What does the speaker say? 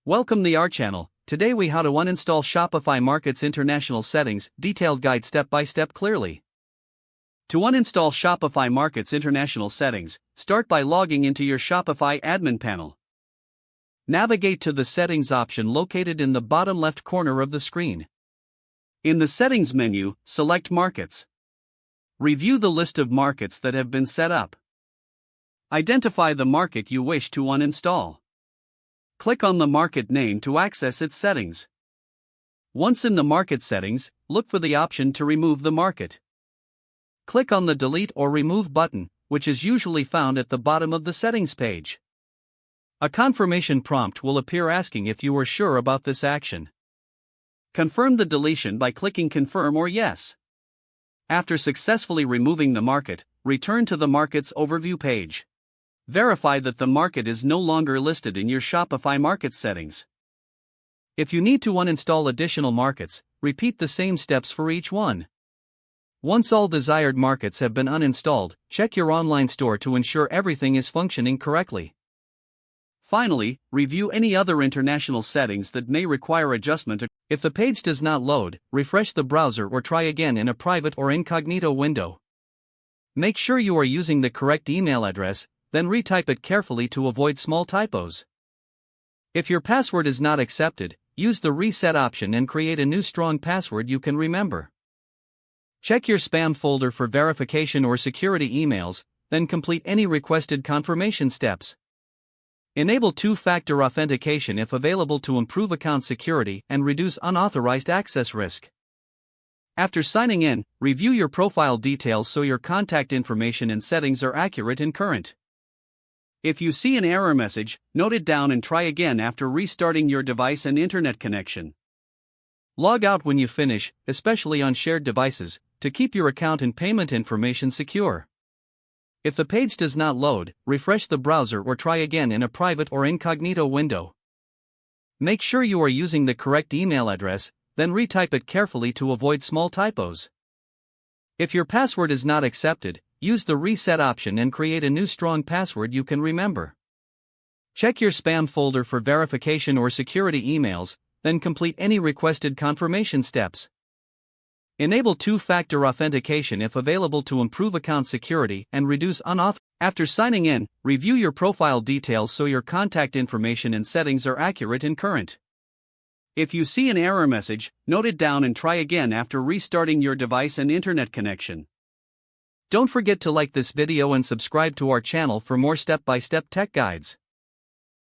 Welcome to our channel. Today we how to uninstall Shopify Markets international settings, detailed guide step by step clearly. To uninstall Shopify Markets international settings, start by logging into your Shopify admin panel. Navigate to the settings option located in the bottom left corner of the screen. In the settings menu, select Markets. Review the list of markets that have been set up. Identify the market you wish to uninstall. Click on the market name to access its settings. Once in the market settings, look for the option to remove the market. Click on the Delete or Remove button, which is usually found at the bottom of the settings page. A confirmation prompt will appear asking if you are sure about this action. Confirm the deletion by clicking Confirm or Yes. After successfully removing the market, return to the Markets Overview page. Verify that the market is no longer listed in your Shopify Markets settings. If you need to uninstall additional markets, repeat the same steps for each one. Once all desired markets have been uninstalled, check your online store to ensure everything is functioning correctly. Finally, review any other international settings that may require adjustment. If the page does not load, refresh the browser or try again in a private or incognito window. Make sure you are using the correct email address, then retype it carefully to avoid small typos. If your password is not accepted, use the reset option and create a new strong password you can remember. Check your spam folder for verification or security emails, then complete any requested confirmation steps. Enable two-factor authentication if available to improve account security and reduce unauthorized access risk. After signing in, review your profile details so your contact information and settings are accurate and current. If you see an error message, note it down and try again after restarting your device and internet connection. Log out when you finish, especially on shared devices, to keep your account and payment information secure. If the page does not load, refresh the browser or try again in a private or incognito window. Make sure you are using the correct email address, then retype it carefully to avoid small typos. If your password is not accepted, use the reset option and create a new strong password you can remember. Check your spam folder for verification or security emails, then complete any requested confirmation steps. Enable two-factor authentication if available to improve account security and reduce unauthorized. After signing in, review your profile details so your contact information and settings are accurate and current. If you see an error message, note it down and try again after restarting your device and internet connection. Don't forget to like this video and subscribe to our channel for more step-by-step tech guides.